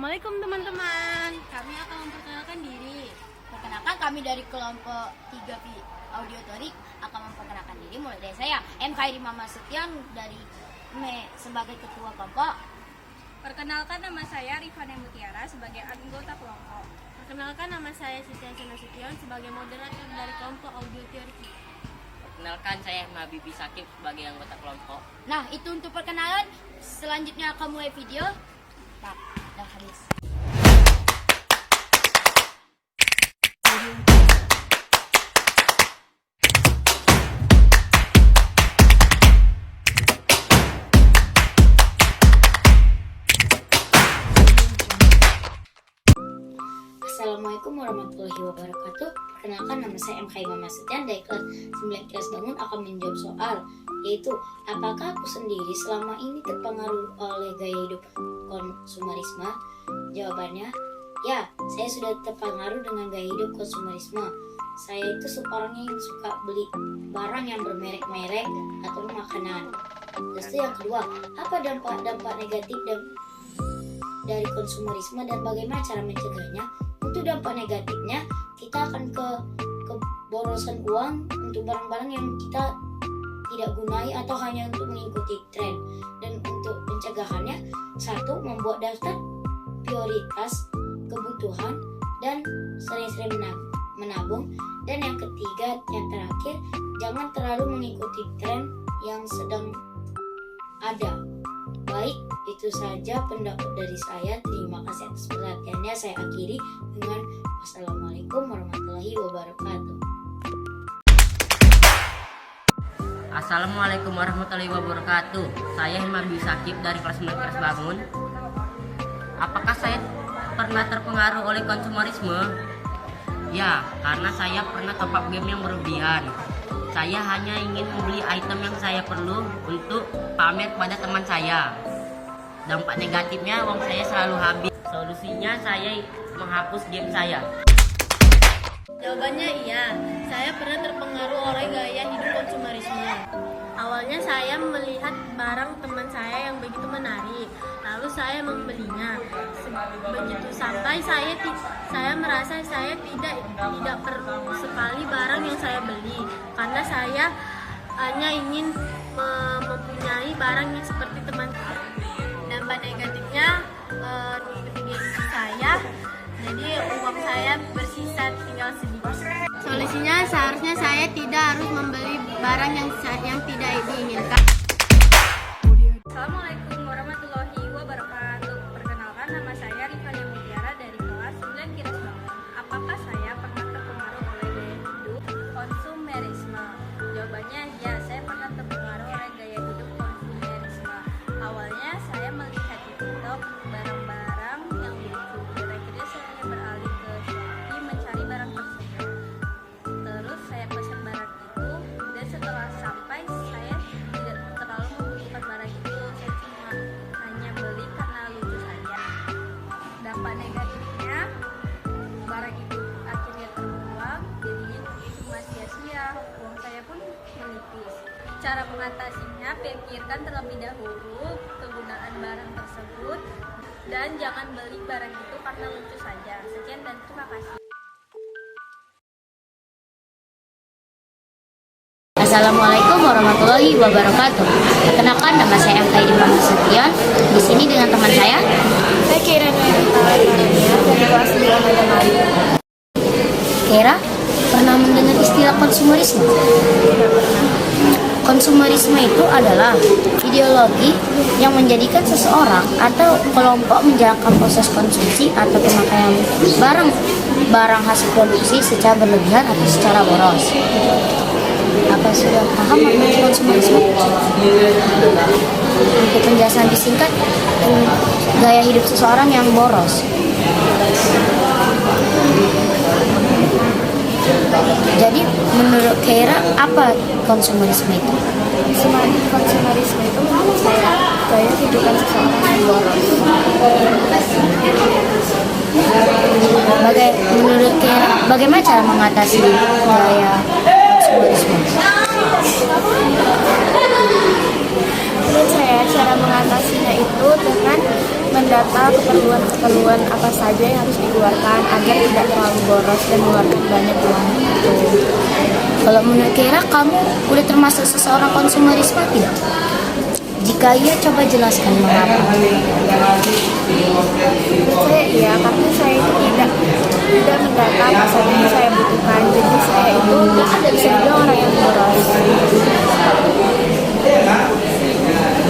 Assalamualaikum teman-teman. Kami akan memperkenalkan diri. Perkenalkan, kami dari kelompok 3V Audiotorik akan memperkenalkan diri mulai dari saya, M. Khairi Mama Setian dari sebagai ketua kelompok. Perkenalkan, nama saya Rifana Mutiara sebagai anggota kelompok. Perkenalkan, nama saya Sitian Nasution sebagai moderator dari kelompok Audiotorik. Perkenalkan, saya Mabibi Sakib sebagai anggota kelompok. Nah, itu untuk perkenalan. Selanjutnya akan mulai video. Nah, udah habis. Assalamualaikum warahmatullahi wabarakatuh. Perkenalkan, nama saya M. Khairi Mama Setian dari kelas 9 kelas bangun akan menjawab soal, yaitu apakah aku sendiri selama ini terpengaruh oleh gaya hidup konsumerisme? Jawabannya, ya, saya sudah terpengaruh dengan gaya hidup konsumerisme. Saya itu orangnya yang suka beli barang yang bermerek-merek atau makanan. Terus yang kedua, apa dampak negatif dari konsumerisme dan bagaimana cara mencegahnya? Untuk dampak negatifnya, kita akan keborosan uang untuk barang-barang yang kita tidak gunai atau hanya untuk mengikuti tren. Dan untuk pencegahannya, satu, membuat daftar prioritas kebutuhan dan sering-sering menabung. Dan yang ketiga, yang terakhir, jangan terlalu mengikuti tren yang sedang ada. Baik, itu saja pendapat dari saya. Terima kasih atas perhatiannya. Saya akhiri dengan wassalamualaikum warahmatullahi wabarakatuh. Assalamualaikum warahmatullahi wabarakatuh. Saya Mabibi Sakib dari kelas 9 kelas bangun. Apakah saya pernah terpengaruh oleh konsumerisme? Ya, karena saya pernah top up game yang berlebihan. Saya hanya ingin membeli item yang saya perlu untuk pamer kepada teman saya. Dampak negatifnya, uang saya selalu habis. Solusinya, saya menghapus game saya. Jawabannya iya, saya pernah terpengaruh oleh gaya hidup konsumerisme. Awalnya saya melihat barang teman saya yang begitu menarik, lalu saya membelinya. Begitu sampai saya merasa saya tidak perlu sekali barang yang saya beli, karena saya hanya ingin mempunyai barang yang seperti teman saya. Dampak negatifnya diri saya, jadi uang saya bersisa tinggal sedikit. Solusinya, seharusnya saya tidak harus membeli barang yang tidak diinginkan. Assalamualaikum warahmatullahi wabarakatuh. Perkenalkan, nama saya Rifana Mutiara dari kelas 9 kelas bangun. Apakah saya pernah terpengaruh oleh gaya hidup konsumerisme? Jawabannya ya, saya pernah terpengaruh oleh gaya hidup konsumerisme. Awalnya saya melihat di TikTok barang-barang yang lucu. Kira-kira saya beralih ke Shopee mencari barang tersebut. Terus saya pesan barang itu, dan setelah sampai saya tidak terlalu membutuhkan barang itu. Saya cuma hanya beli karena lucu saja. Dampak negatifnya, barang itu akhirnya terbuang, jadinya cuma sia-sia. Uang saya pun menipis. Cara mengatasinya, pikirkan terlebih dahulu kegunaan barang tersebut dan jangan beli barang itu karena lucu saja. Sekian dan terima kasih. Assalamualaikum warahmatullahi wabarakatuh. Perkenalkan, nama saya M. Khairi Mama Setian. Di sini dengan teman saya. Saya Kira dari kelas 2 Madamari. Kira, pernah mendengar istilah konsumerisme? Konsumerisme itu adalah ideologi yang menjadikan seseorang atau kelompok menjalankan proses konsumsi atau pemakaian barang hasil produksi secara berlebihan atau secara boros. Apa sudah paham makna konsumerisme? Untuk penjelasan lebih singkat, gaya hidup seseorang yang boros. Jadi menurut Keira, apa konsumerisme itu? Konsumerisme itu menurut saya gaya kehidupan seseorang yang boros. Menurut Keira, bagaimana cara mengatasi gaya konsumerisme? Menurut saya cara mengatasinya itu dengan mendata keperluan apa saja yang harus dikeluarkan agar tidak terlalu boros dan mengeluarkan banyak uang itu. Kalau menurut Kira, kamu udah termasuk seseorang konsumerisme tidak? Jika iya, coba jelaskan mengapa. Saya iya, karena saya itu tidak mendata apa saja yang saya butuhkan. Jadi saya itu bisa dibilang orang yang boros.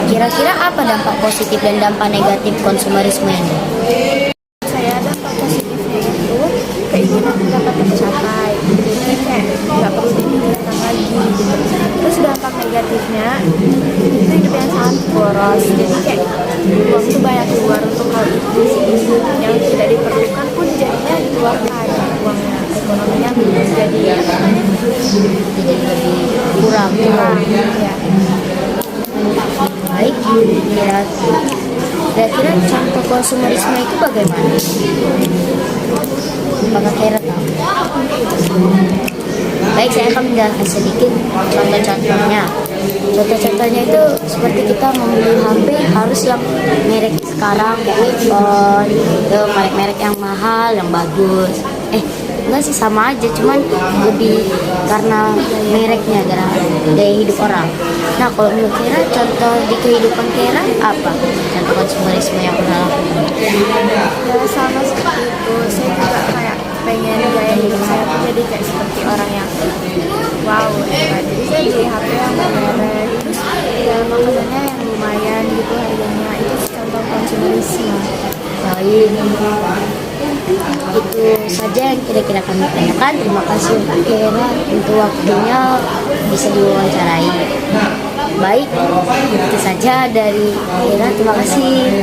Kira-kira apa dampak positif dan dampak negatif konsumerisme ini? Saya dampak positifnya itu keinginan dapat tercapai, jadi kayak nggak perlu dipikirkan lagi gitu. Terus dampak negatifnya itu hidup yang sangat boros, jadi kayak uang itu banyak keluar untuk hal itu yang tidak diperlukan pun jadinya dikeluarkan uangnya, ekonominya jadi Lebih kurang. ya. Baik, kira-kira contoh konsumerisme itu bagaimana? Apakah Kira tahu? Baik, saya akan menjelaskan sedikit contoh-contohnya. Contoh-contohnya itu seperti kita membeli HP harus yang merek sekarang kayak iPhone, itu merek-merek yang mahal, yang bagus. Enggak sih, sama aja, cuman lebih karena mereknya, karena gaya hidup orang. Nah, kalau menurut Kira, contoh di kehidupan Kira apa? Contoh konsumerisme yang pernah lakukan? Ya sama seperti itu, saya juga kayak pengen gaya hidup saya tuh jadi kayak seperti orang yang wow gitu kan. Jadi saya beli HP yang bermerek, terus ya makanannya yang lumayan gitu harganya, itu contoh konsumerisme. Baik, itu saja yang kira-kira kami tanyakan. Terima kasih untuk Kira untuk waktunya bisa diwawancarai. Baik, itu saja dari Kira. Terima kasih.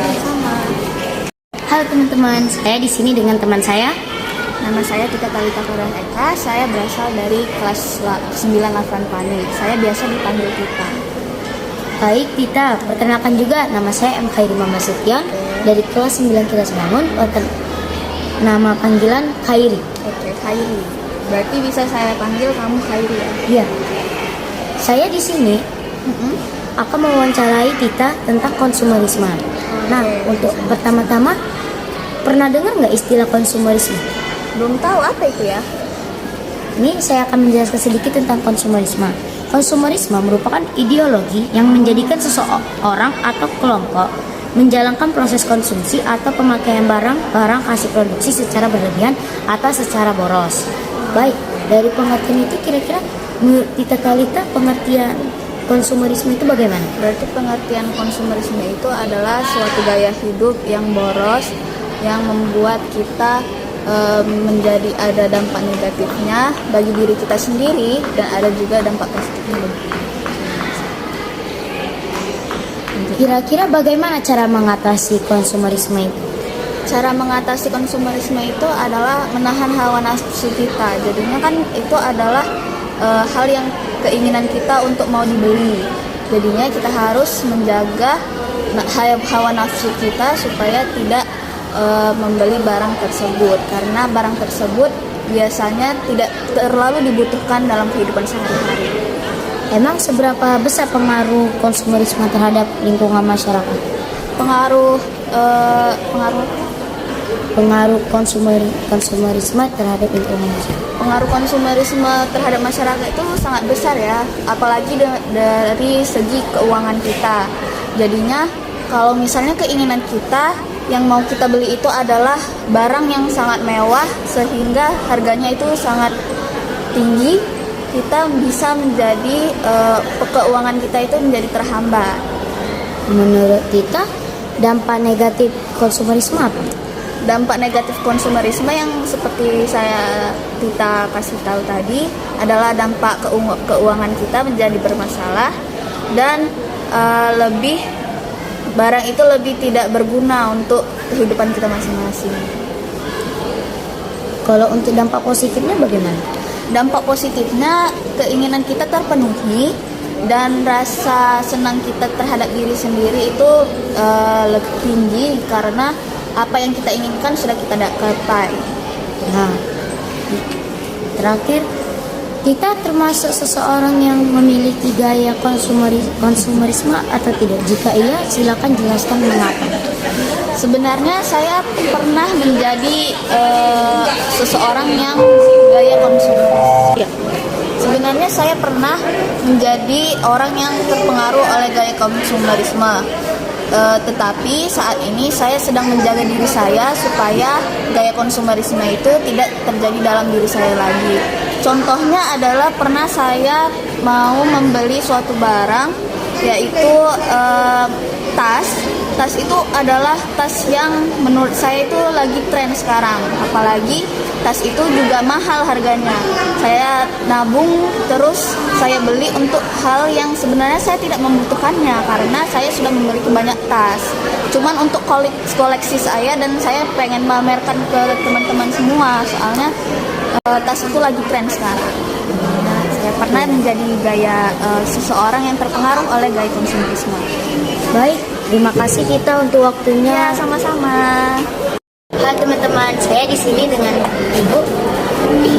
Halo teman-teman, saya di sini dengan teman saya. Nama saya Tika Talita Koran Eka, saya berasal dari kelas 9 Lafran Panik. Saya biasa dipanggil Tita. Baik, Tita, perkenalkan juga nama saya M. Khairi Mama Setion dari kelas 9 Kilas Bangun. Nama panggilan Khairi. Oke, Khairi. Berarti bisa saya panggil kamu Khairi ya? Iya. Saya di sini akan mewawancarai Tita tentang konsumerisme. Nah, untuk pertama-tama, pernah dengar nggak istilah konsumerisme? Belum tahu apa itu ya? Ini saya akan menjelaskan sedikit tentang konsumerisme. Konsumerisme merupakan ideologi yang menjadikan seseorang atau kelompok menjalankan proses konsumsi atau pemakaian barang hasil produksi secara berlebihan atau secara boros. Baik, dari pengertian itu kira-kira menurut Tita Talita pengertian konsumerisme itu bagaimana? Berarti pengertian konsumerisme itu adalah suatu gaya hidup yang boros yang membuat kita menjadi ada dampak negatifnya bagi diri kita sendiri dan ada juga dampak positifnya. Kira-kira bagaimana cara mengatasi konsumerisme itu? Cara mengatasi konsumerisme itu adalah menahan hawa nafsu kita. Jadinya kan itu adalah hal yang keinginan kita untuk mau dibeli. Jadinya kita harus menjaga hawa nafsu kita supaya tidak membeli barang tersebut, karena barang tersebut biasanya tidak terlalu dibutuhkan dalam kehidupan sehari-hari. Emang seberapa besar pengaruh konsumerisme terhadap lingkungan masyarakat? Pengaruh konsumerisme terhadap lingkungan masyarakat. Pengaruh konsumerisme terhadap masyarakat itu sangat besar ya, apalagi dari segi keuangan kita. Jadinya kalau misalnya keinginan kita yang mau kita beli itu adalah barang yang sangat mewah sehingga harganya itu sangat tinggi, kita bisa menjadi keuangan kita itu menjadi terhambat. Menurut Tita, dampak negatif konsumerisme apa? Dampak negatif konsumerisme yang seperti Tita kasih tahu tadi adalah dampak keuangan kita menjadi bermasalah dan barang itu lebih tidak berguna untuk kehidupan kita masing-masing. Kalau untuk dampak positifnya bagaimana? Dampak positifnya keinginan kita terpenuhi dan rasa senang kita terhadap diri sendiri itu lebih tinggi karena apa yang kita inginkan sudah kita capai. Nah, terakhir Kita termasuk seseorang yang memiliki gaya konsumerisme atau tidak? Jika iya, silakan jelaskan mengapa. Sebenarnya saya pernah menjadi seseorang yang gaya konsumeris. Ya. Sebenarnya saya pernah menjadi orang yang terpengaruh oleh gaya konsumerisme. Tetapi saat ini saya sedang menjaga diri saya supaya gaya konsumerisme itu tidak terjadi dalam diri saya lagi. Contohnya adalah pernah saya mau membeli suatu barang, yaitu tas. Tas itu adalah tas yang menurut saya itu lagi tren sekarang. Apalagi tas itu juga mahal harganya. Saya nabung terus saya beli untuk hal yang sebenarnya saya tidak membutuhkannya karena saya sudah memiliki banyak tas. Cuman untuk koleksi saya dan saya pengen pamerkan ke teman-teman semua soalnya tas itu lagi tren sekarang. Nah, saya pernah menjadi gaya seseorang yang terpengaruh oleh gaya konsumerisme. Baik, terima kasih kita untuk waktunya. Ya, sama-sama. Halo teman-teman, saya di sini dengan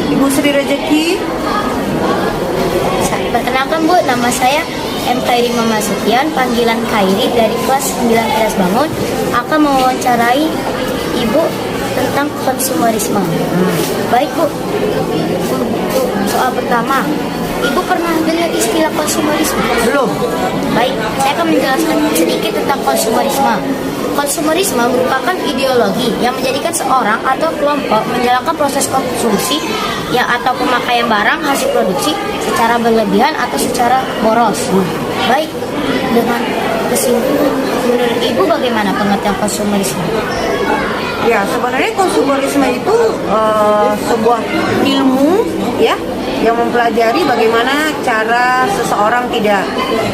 Ibu Sri Rezeki. Perkenalkan Bu, nama saya M. Khairi Mama Setian, panggilan Khairi dari kelas 9 Kilas Bangun. Akan mewawancarai Ibu tentang konsumerisme. Baik Bu, untuk soal pertama, Ibu pernah dengar istilah konsumerisme? Belum. Baik, saya akan menjelaskan sedikit tentang konsumerisme. Konsumerisme merupakan ideologi yang menjadikan seorang atau kelompok menjalankan proses konsumsi yang atau pemakaian barang hasil produksi secara berlebihan atau secara boros. Baik, dengan kesimpulan, menurut Ibu bagaimana pengertian konsumerisme? Ya, sebenarnya konsumerisme itu sebuah ilmu ya yang mempelajari bagaimana cara seseorang tidak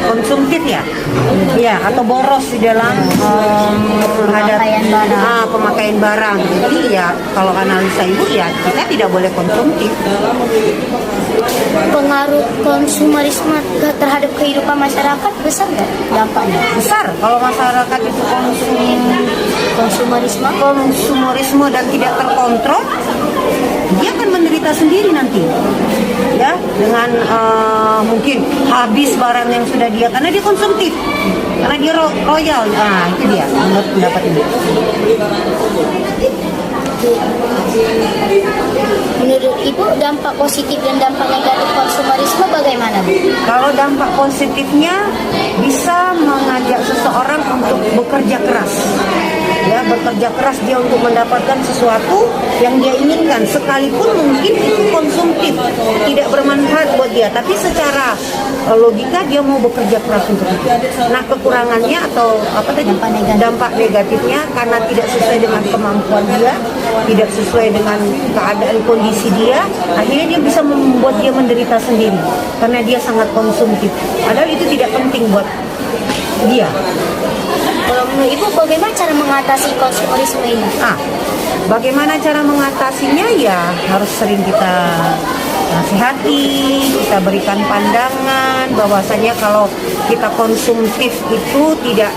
konsumtif ya atau boros di dalam pemakaian barang. Jadi ya kalau analisa Ibu ya kita tidak boleh konsumtif. Pengaruh konsumerisme terhadap kehidupan masyarakat besar nggak dampaknya? Besar kalau masyarakat itu konsumerisme dan tidak terkontrol, dia akan menderita sendiri nanti ya dengan mungkin habis barang yang sudah dia karena dia konsumtif, karena dia royal. Nah itu dia menurut pendapat ini. Menurut Ibu dampak positif dan dampak negatif konsumerisme bagaimana Bu? Kalau dampak positifnya bisa mengajak seseorang untuk bekerja keras. Ya, bekerja keras dia untuk mendapatkan sesuatu yang dia inginkan, sekalipun mungkin itu konsumtif, tidak bermanfaat buat dia, tapi secara logika dia mau bekerja keras untuk itu. Nah, kekurangannya atau dampak negatifnya karena tidak sesuai dengan kemampuan dia, tidak sesuai dengan keadaan kondisi dia, akhirnya dia bisa membuat dia menderita sendiri karena dia sangat konsumtif. Padahal itu tidak penting buat dia. Kalau menurut Ibu bagaimana cara mengatasi konsumerisme ini? Bagaimana cara mengatasinya ya harus sering kita nasihati, kita berikan pandangan bahwasanya kalau kita konsumtif itu tidak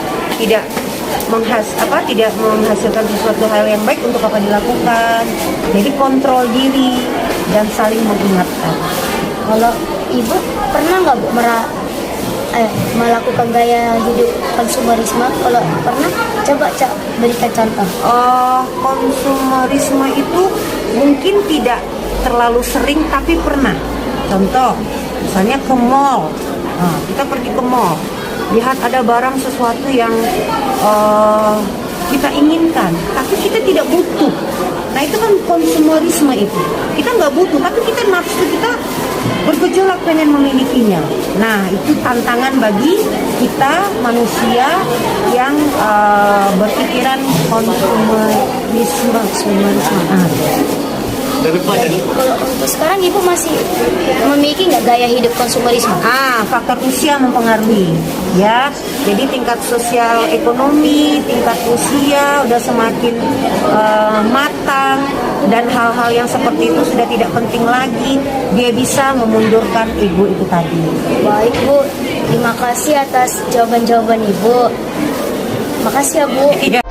menghasilkan sesuatu hal yang baik untuk apa dilakukan. Jadi kontrol diri dan saling mengingatkan. Kalau Ibu pernah nggak Bu melakukan gaya hidup konsumerisme? Kalau pernah, coba berikan contoh. Konsumerisme itu mungkin tidak terlalu sering tapi pernah. Contoh, misalnya ke mall. Kita pergi ke mall, lihat ada barang sesuatu yang kita inginkan, tapi kita tidak butuh. Nah itu kan konsumerisme itu. Kita nggak butuh, tapi kita nafsu kita bergejolak pengen memilikinya. Nah itu tantangan bagi kita manusia yang berpikiran konsumerisme. Kalau untuk sekarang Ibu masih memiliki nggak gaya hidup konsumerisme? Faktor usia mempengaruhi ya. Jadi tingkat sosial ekonomi, tingkat usia udah semakin matang dan hal-hal yang seperti itu sudah tidak penting lagi. Dia bisa memundurkan ego itu tadi. Baik Bu, terima kasih atas jawaban-jawaban Ibu. Makasih ya Bu. Iya.